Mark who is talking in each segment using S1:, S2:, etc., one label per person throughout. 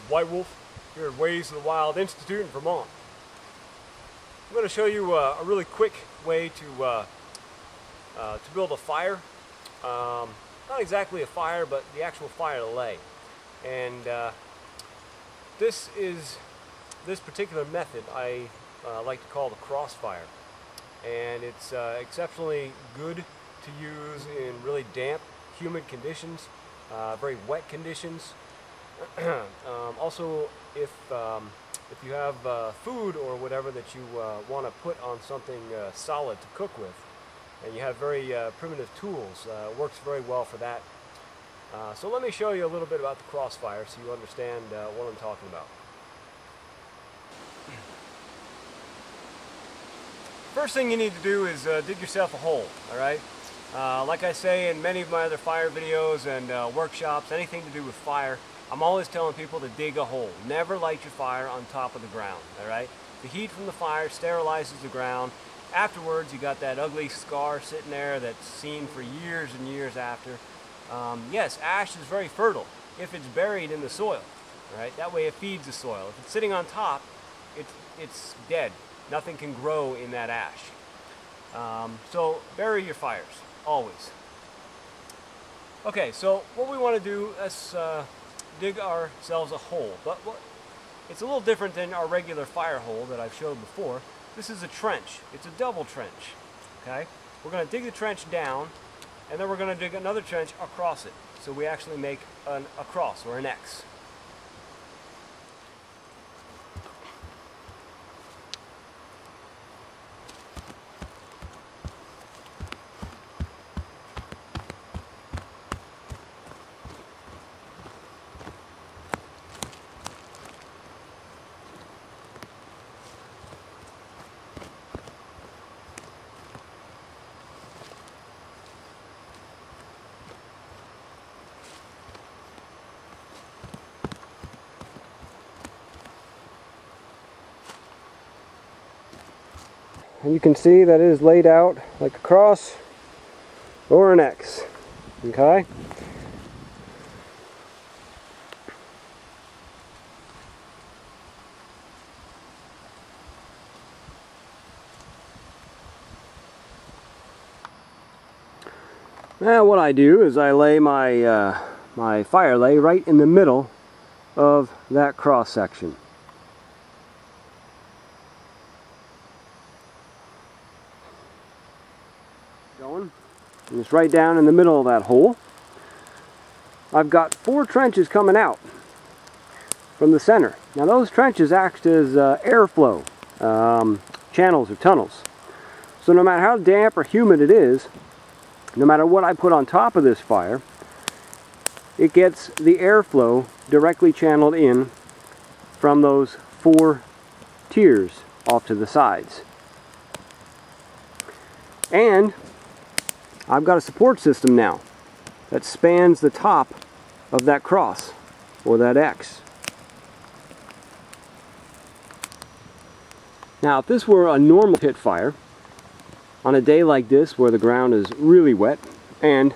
S1: White Wolf here at Ways of the Wild Institute in Vermont. I'm going to show you a really quick way to build a fire. Not exactly a fire, but the actual fire to lay. And this particular method I like to call the Cross-Fire. And it's exceptionally good to use in really damp, humid conditions, very wet conditions. Also, if you have food or whatever that you want to put on something solid to cook with, and you have very primitive tools, it works very well for that. So let me show you a little bit about the Cross-Fire so you understand what I'm talking about. First thing you need to do is dig yourself a hole, alright? Like I say in many of my other fire videos and workshops, anything to do with fire, I'm always telling people to dig a hole. Never light your fire on top of the ground, alright? The heat from the fire sterilizes the ground. Afterwards, you got that ugly scar sitting there that's seen for years and years after. Yes, ash is very fertile if it's buried in the soil, right? That way it feeds the soil. If it's sitting on top, it's dead. Nothing can grow in that ash. So bury your fires, always. Okay, so what we want to do is dig ourselves a hole. But it's a little different than our regular fire hole that I've showed before. This is a trench. It's a double trench. Okay? We're going to dig the trench down, and then we're going to dig another trench across it. So we actually make a cross or an X. And you can see that it is laid out like a cross or an X. Okay? Now what I do is I lay my my fire lay right in the middle of that cross section. And it's right down in the middle of that hole. I've got 4 trenches coming out from the center. Now those trenches act as airflow channels or tunnels. So no matter how damp or humid it is, no matter what I put on top of this fire, it gets the airflow directly channeled in from those 4 tiers off to the sides. And I've got a support system now that spans the top of that cross or that X. Now if this were a normal pit fire, on a day like this where the ground is really wet and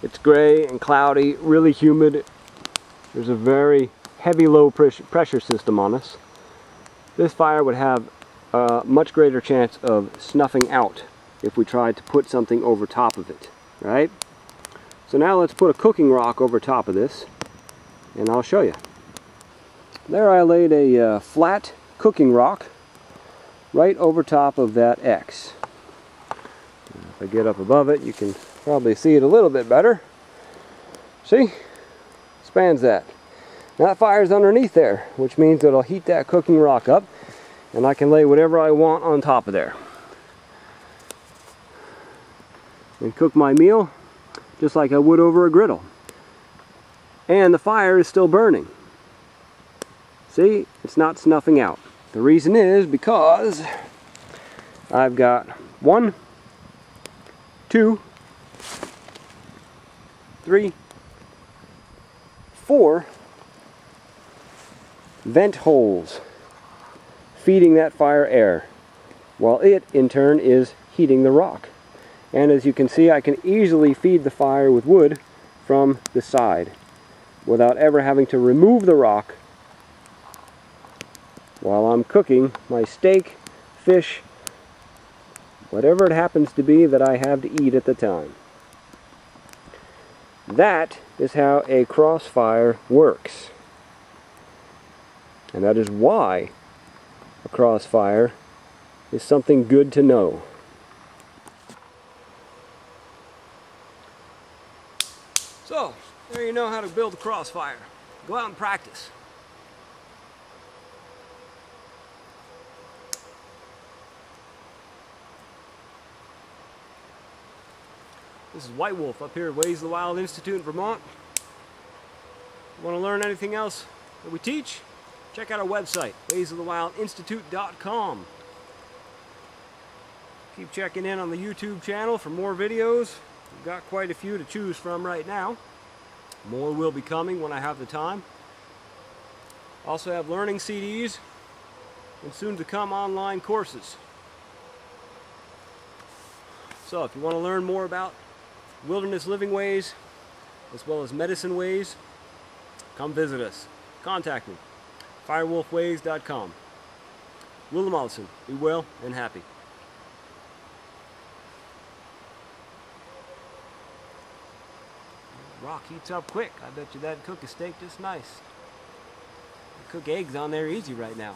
S1: it's gray and cloudy, really humid, there's a very heavy low pressure system on us, this fire would have a much greater chance of snuffing out if we tried to put something over top of it, right? So now let's put a cooking rock over top of this, and I'll show you. There I laid a flat cooking rock right over top of that X. If I get up above it, you can probably see it a little bit better. See? Spans that. Now that fire's underneath there, which means it'll heat that cooking rock up, and I can lay whatever I want on top of there. And cook my meal just like I would over a griddle. And the fire is still burning. See, it's not snuffing out. The reason is because I've got 1, 2, 3, 4 vent holes feeding that fire air, while it in turn is heating the rock. And as you can see, I can easily feed the fire with wood from the side. without ever having to remove the rock while I'm cooking my steak, fish, whatever it happens to be that I have to eat at the time. That is how a crossfire works. And that is why a crossfire is something good to know. So, there you know how to build a crossfire. Go out and practice. This is White Wolf up here at Ways of the Wild Institute in Vermont. If you want to learn anything else that we teach, check out our website, waysofthewildinstitute.com. Keep checking in on the YouTube channel for more videos. We've got quite a few to choose from right now. More will be coming when I have the time. Also have learning CDs and soon to come online courses. So if you want to learn more about wilderness living ways as well as medicine ways, come visit us. Contact me. firewolfways.com. Willem Allison, be well and happy. Rock heats up quick. I bet you that'd cook a steak just nice. Cook eggs on there easy right now.